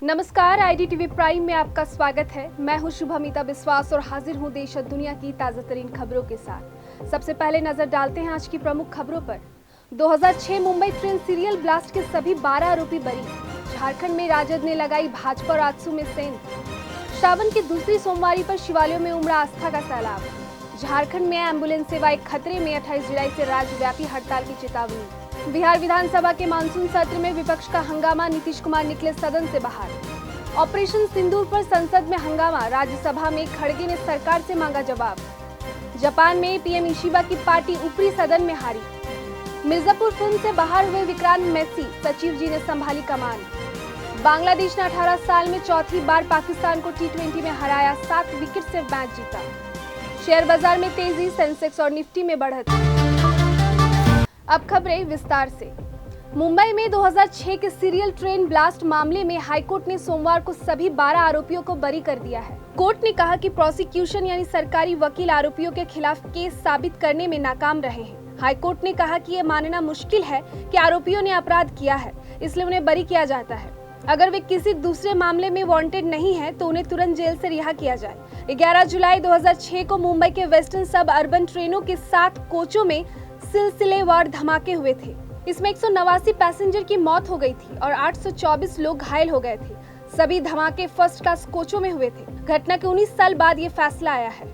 नमस्कार, आईडीटीवी प्राइम में आपका स्वागत है। मैं हूं शुभमिता बिस्वास और हाजिर हूं देश और दुनिया की ताजा तरीन खबरों के साथ। सबसे पहले नजर डालते हैं आज की प्रमुख खबरों पर। 2006 मुंबई ट्रेन सीरियल ब्लास्ट के सभी 12 आरोपी बरी। झारखंड में राजद ने लगाई भाजपा और आजसू में सेंध। श्रावण की दूसरी सोमवारी पर शिवालयों में उमड़ा आस्था का सैलाब। झारखंड में एम्बुलेंस सेवाएं खतरे में, 28 जुलाई से राज्यव्यापी हड़ताल की चेतावनी। बिहार विधानसभा के मानसून सत्र में विपक्ष का हंगामा, नीतीश कुमार निकले सदन से बाहर। ऑपरेशन सिंदूर पर संसद में हंगामा, राज्यसभा में खड़गे ने सरकार से मांगा जवाब। जापान में पीएम इशिबा की पार्टी ऊपरी सदन में हारी। मिर्जापुर फिल्म से बाहर हुए विक्रांत मैसी, सचिव जी ने संभाली कमान। बांग्लादेश ने 18 साल में चौथी बार पाकिस्तान को T20 में हराया, 7 विकेट से मैच जीता। शेयर बाजार में तेजी, सेंसेक्स और निफ्टी में बढ़त। अब खबरें विस्तार से। मुंबई में 2006 के सीरियल ट्रेन ब्लास्ट मामले में हाईकोर्ट ने सोमवार को सभी 12 आरोपियों को बरी कर दिया है। कोर्ट ने कहा कि प्रोसिक्यूशन यानी सरकारी वकील आरोपियों के खिलाफ केस साबित करने में नाकाम रहे हैं। हाईकोर्ट ने कहा कि यह मानना मुश्किल है कि आरोपियों ने अपराध किया है, इसलिए उन्हें बरी किया जाता है। अगर वे किसी दूसरे मामले में वांटेड नहीं है तो उन्हें तुरंत जेल से रिहा किया जाए। 11 जुलाई 2006 को मुंबई के वेस्टर्न सब अर्बन ट्रेनों के 7 कोचों में सिलसिलेवार धमाके हुए थे। इसमें 189 पैसेंजर की मौत हो गई थी और 824 लोग घायल हो गए थे। सभी धमाके फर्स्ट क्लास कोचों में हुए थे। घटना के 19 साल बाद ये फैसला आया है।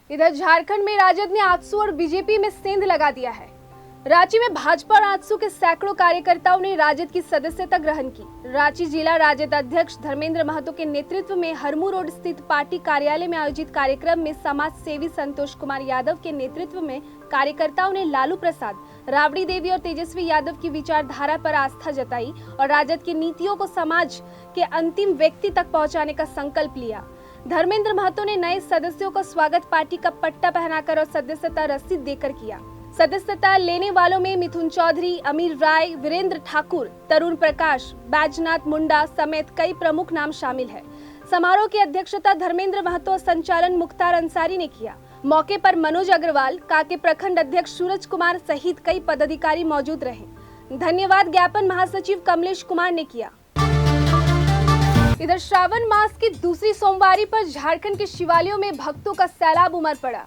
इधर झारखंड में राजद ने आजसू और बीजेपी में सेंध लगा दिया है। रांची में भाजपा और आजसू के सैकड़ों कार्यकर्ताओं ने राजद की सदस्यता ग्रहण की। रांची जिला राजद अध्यक्ष धर्मेंद्र महतो के नेतृत्व में हरमू रोड स्थित पार्टी कार्यालय में आयोजित कार्यक्रम में समाज सेवी संतोष कुमार यादव के नेतृत्व में कार्यकर्ताओं ने लालू प्रसाद, राबड़ी देवी और तेजस्वी यादव की विचारधारा पर आस्था जताई और राजद की नीतियों को समाज के अंतिम व्यक्ति तक पहुंचाने का संकल्प लिया। धर्मेंद्र महतो ने नए सदस्यों का स्वागत पार्टी का पट्टा पहनाकर और सदस्यता रसीद देकर किया। सदस्यता लेने वालों में मिथुन चौधरी, अमीर राय, वीरेंद्र ठाकुर, तरुण प्रकाश, बैजनाथ मुंडा समेत कई प्रमुख नाम शामिल है। समारोह की अध्यक्षता धर्मेंद्र महतो और संचालन मुख्तार अंसारी ने किया। मौके पर मनोज अग्रवाल, काके प्रखंड अध्यक्ष सूरज कुमार सहित कई पदाधिकारी मौजूद रहे। धन्यवाद ज्ञापन महासचिव कमलेश कुमार ने किया। इधर श्रावण मास की दूसरी सोमवारी पर झारखंड के शिवालयों में भक्तों का सैलाब उमड़ पड़ा।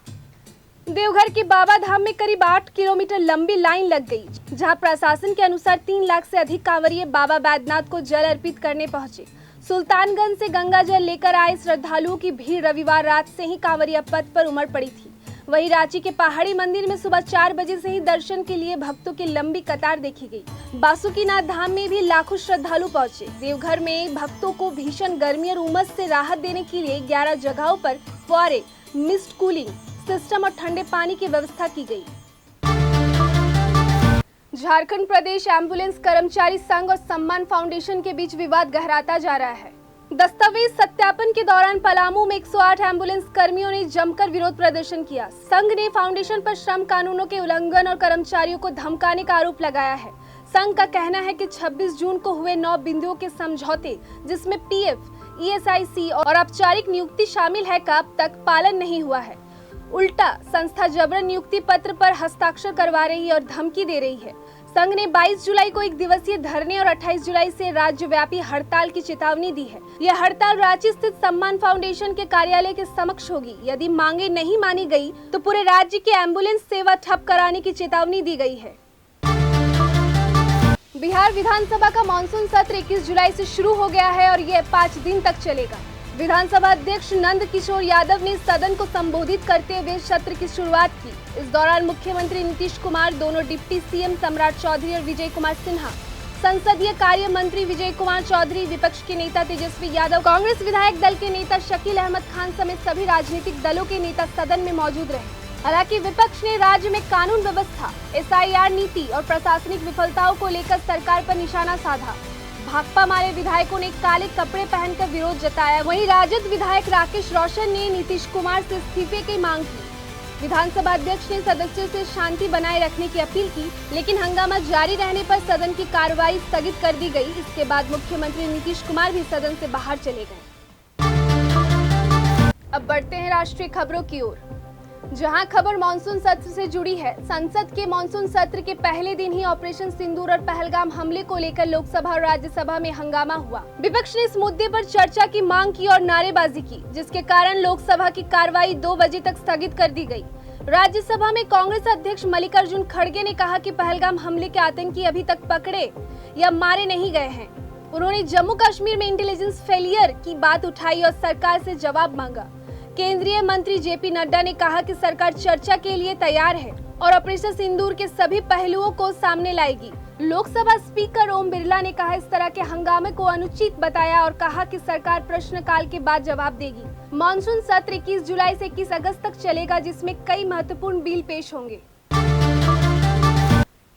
देवघर के बाबा धाम में करीब 8 किलोमीटर लंबी लाइन लग गई, जहां प्रशासन के अनुसार 3 लाख से अधिक कांवरिये बाबा बैद्यनाथ को जल अर्पित करने पहुंचे। सुल्तानगंज से गंगा जल लेकर आए श्रद्धालुओं की भीड़ रविवार रात से ही कांवरिया पथ पर उमड़ पड़ी थी। वहीं रांची के पहाड़ी मंदिर में सुबह 4 बजे से ही दर्शन के लिए भक्तों की लंबी कतार देखी गई। बासुकीनाथ धाम में भी लाखों श्रद्धालु पहुंचे। देवघर में भक्तों को भीषण गर्मी और उमस से राहत देने के लिए 11 जगहों पर फुआरे, मिस्ट कूलिंग सिस्टम और ठंडे पानी की व्यवस्था की गई। झारखंड प्रदेश एम्बुलेंस कर्मचारी संघ और सम्मान फाउंडेशन के बीच विवाद गहराता जा रहा है। दस्तावेज सत्यापन के दौरान पलामू में 108 एम्बुलेंस कर्मियों ने जमकर विरोध प्रदर्शन किया। संघ ने फाउंडेशन पर श्रम कानूनों के उल्लंघन और कर्मचारियों को धमकाने का आरोप लगाया है। संघ का कहना है कि 26 जून को हुए 9 बिंदुओं के समझौते, जिसमें पीएफ, ईएसआईसी और औपचारिक नियुक्ति शामिल है, का अब तक पालन नहीं हुआ है। उल्टा संस्था जबरन नियुक्ति पत्र पर हस्ताक्षर करवा रही है और धमकी दे रही है। संघ ने 22 जुलाई को एक दिवसीय धरने और 28 जुलाई से राज्यव्यापी हड़ताल की चेतावनी दी है। यह हड़ताल रांची स्थित सम्मान फाउंडेशन के कार्यालय के समक्ष होगी। यदि मांगे नहीं मानी गई तो पूरे राज्य की एम्बुलेंस सेवा ठप कराने की चेतावनी दी गई है। बिहार विधानसभा का मानसून सत्र 21 जुलाई से शुरू हो गया है और यह 5 दिन तक चलेगा। विधानसभा अध्यक्ष नंद किशोर यादव ने सदन को संबोधित करते हुए सत्र की शुरुआत की। इस दौरान मुख्यमंत्री नीतीश कुमार, दोनों डिप्टी सीएम सम्राट चौधरी और विजय कुमार सिन्हा, संसदीय कार्य मंत्री विजय कुमार चौधरी, विपक्ष के नेता तेजस्वी यादव, कांग्रेस विधायक दल के नेता शकील अहमद खान समेत सभी राजनीतिक दलों के नेता सदन में मौजूद रहे। हालांकि विपक्ष ने राज्य में कानून व्यवस्था, SIR नीति और प्रशासनिक विफलताओं को लेकर सरकार पर निशाना साधा। भाकपा माले विधायकों ने काले कपड़े पहनकर विरोध जताया। वहीं राजद विधायक राकेश रोशन ने नीतीश कुमार से इस्तीफे की मांग की। विधानसभा अध्यक्ष ने सदस्यों से शांति बनाए रखने की अपील की, लेकिन हंगामा जारी रहने पर सदन की कार्रवाई स्थगित कर दी गई। इसके बाद मुख्यमंत्री नीतीश कुमार भी सदन से बाहर चले गए। अब बढ़ते हैं राष्ट्रीय खबरों की ओर। जहां खबर मानसून सत्र से जुड़ी है। संसद के मानसून सत्र के पहले दिन ही ऑपरेशन सिंदूर और पहलगाम हमले को लेकर लोकसभा और राज्यसभा में हंगामा हुआ। विपक्ष ने इस मुद्दे पर चर्चा की मांग की और नारेबाजी की, जिसके कारण लोकसभा की कार्रवाई 2 बजे तक स्थगित कर दी गई। राज्यसभा में कांग्रेस अध्यक्ष मल्लिकार्जुन खड़गे ने कहा कि पहलगाम हमले के आतंकी अभी तक पकड़े या मारे नहीं गए हैं। उन्होंने जम्मू कश्मीर में इंटेलिजेंस फेलियर की बात उठाई और सरकार से जवाब मांगा। केंद्रीय मंत्री जेपी नड्डा ने कहा कि सरकार चर्चा के लिए तैयार है और ऑपरेशन सिंदूर के सभी पहलुओं को सामने लाएगी। लोकसभा स्पीकर ओम बिरला ने कहा इस तरह के हंगामे को अनुचित बताया और कहा कि सरकार प्रश्नकाल के बाद जवाब देगी। मानसून सत्र 21 जुलाई से 21 अगस्त तक चलेगा, जिसमें कई महत्वपूर्ण बिल पेश होंगे।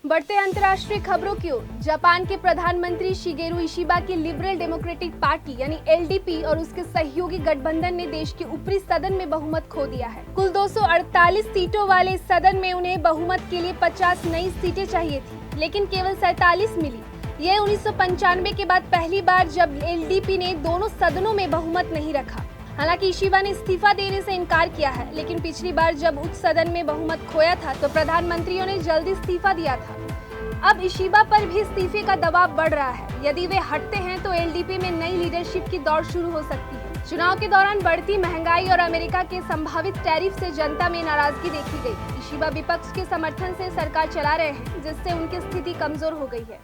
बढ़ते अंतर्राष्ट्रीय खबरों की ओर, जापान के प्रधानमंत्री शिगेरू इशिबा की लिबरल डेमोक्रेटिक पार्टी यानी एलडीपी और उसके सहयोगी गठबंधन ने देश के ऊपरी सदन में बहुमत खो दिया है। कुल 248 सीटों वाले इस सदन में उन्हें बहुमत के लिए 50 नई सीटें चाहिए थी, लेकिन केवल 47 मिली। यह 1995 के बाद पहली बार जब एलडीपी ने दोनों सदनों में बहुमत नहीं रखा। हालांकि इशिबा ने इस्तीफा देने से इनकार किया है, लेकिन पिछली बार जब उच्च सदन में बहुमत खोया था तो प्रधानमंत्रियों ने जल्दी इस्तीफा दिया था। अब इशिबा पर भी इस्तीफे का दबाव बढ़ रहा है। यदि वे हटते हैं तो एलडीपी में नई लीडरशिप की दौड़ शुरू हो सकती है। चुनाव के दौरान बढ़ती महंगाई और अमेरिका के संभावित टैरिफ से जनता में नाराजगी देखी गई। इशिबा विपक्ष के समर्थन से सरकार चला रहे हैं, जिससे उनकी स्थिति कमजोर हो गई है।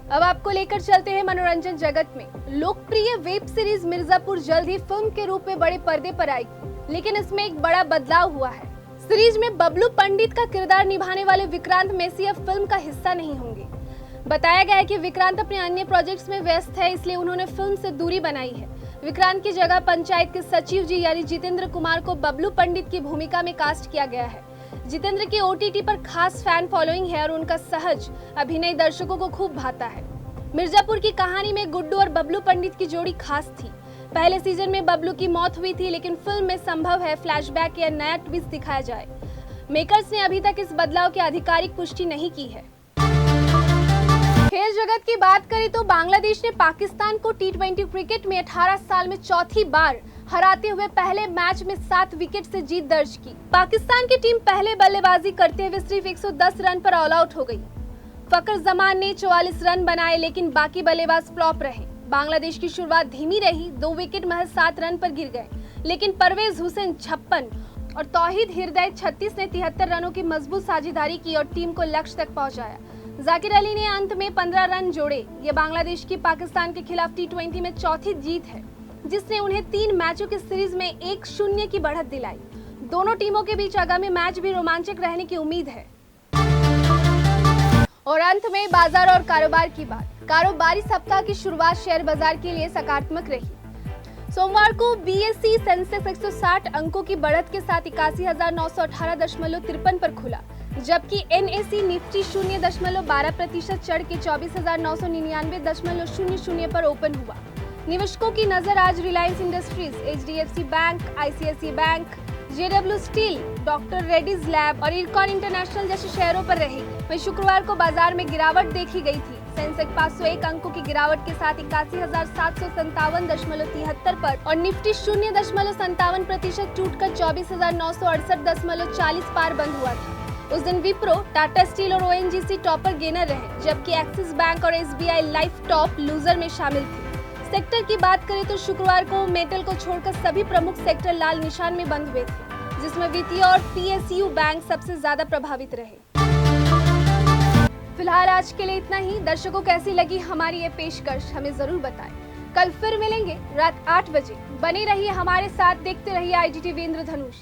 अब आपको लेकर चलते हैं मनोरंजन जगत में। लोकप्रिय वेब सीरीज मिर्जापुर जल्द ही फिल्म के रूप में बड़े पर्दे पर आएगी, लेकिन इसमें एक बड़ा बदलाव हुआ है। सीरीज में बबलू पंडित का किरदार निभाने वाले विक्रांत मैसी अब फिल्म का हिस्सा नहीं होंगे। बताया गया है कि विक्रांत अपने अन्य प्रोजेक्ट्स में व्यस्त है, इसलिए उन्होंने फिल्म से दूरी बनाई है। विक्रांत की जगह पंचायत के सचिव जी यानी जितेंद्र कुमार को बबलू पंडित की भूमिका में कास्ट किया गया है। जितेंद्र की ओटीटी पर खास फैन फॉलोइंग है और उनका सहज अभिनय दर्शकों को खूब भाता है। मिर्जापुर की कहानी में गुड्डू और बबलू पंडित की जोड़ी खास थी। पहले सीजन में बबलू की मौत हुई थी, लेकिन फिल्म में संभव है फ्लैशबैक या नया ट्विस्ट दिखाया जाए। मेकर्स ने अभी तक इस बदलाव की आधिकारिक पुष्टि नहीं की है। खेल जगत की बात करें तो बांग्लादेश ने पाकिस्तान को टी20 क्रिकेट में 18 साल में चौथी बार हराते हुए पहले मैच में 7 विकेट से जीत दर्ज की। पाकिस्तान की टीम पहले बल्लेबाजी करते हुए सिर्फ 110 रन पर ऑल आउट हो गई। फकर जमान ने 44 रन बनाए, लेकिन बाकी बल्लेबाज फ्लॉप रहे। बांग्लादेश की शुरुआत धीमी रही, 2 विकेट महज 7 रन पर गिर गए, लेकिन परवेज हुसैन 56 और तौहीद हृदय 36 ने 73 रनों की मजबूत साझेदारी की और टीम को लक्ष्य तक पहुंचाया। जाकिर अली ने अंत में 15 रन जोड़े। ये बांग्लादेश की पाकिस्तान के खिलाफ टी20 में चौथी जीत है, जिसने उन्हें 3 मैचों की सीरीज में 1-0 की बढ़त दिलाई। दोनों टीमों के बीच आगामी मैच भी रोमांचक रहने की उम्मीद है। और अंत में बाजार और कारोबार की बात। कारोबारी सप्ताह की शुरुआत शेयर बाजार के लिए सकारात्मक रही। सोमवार को बीएसई सेंसेक्स 160 अंकों की बढ़त के साथ 81,918.53 पर खुला, जबकि एनएसई निफ्टी 0.12% चढ़ के 24,999.00 पर ओपन हुआ। निवेशकों की नजर आज Reliance industries, HDFC bank, ICIC bank, JSW steel, doctor Reddy's lab और इरकॉन इंटरनेशनल जैसे शेयरों पर रहेगी। वहीं शुक्रवार को बाजार में गिरावट देखी गई थी। सेंसेक्स 501 अंकों की गिरावट के साथ 81,757.73 पर और निफ्टी 0.57% टूटकर 24,968.40 पार बंद हुआ था। उस दिन विप्रो, टाटा स्टील और ओएनजीसी टॉपर गेनर रहे, जबकि एक्सिस बैंक और एसबीआई लाइफ टॉप लूजर में शामिल थे। सेक्टर की बात करें तो शुक्रवार को मेटल को छोड़कर सभी प्रमुख सेक्टर लाल निशान में बंद हुए थे, जिसमें वित्तीय और पीएसयू बैंक सबसे ज्यादा प्रभावित रहे। फिलहाल आज के लिए इतना ही। दर्शकों कैसी लगी हमारी ये पेशकश हमें जरूर बताएं। कल फिर मिलेंगे रात 8 बजे। बने रहिए हमारे साथ, देखते रहिए IGTV इंद्रधनुष।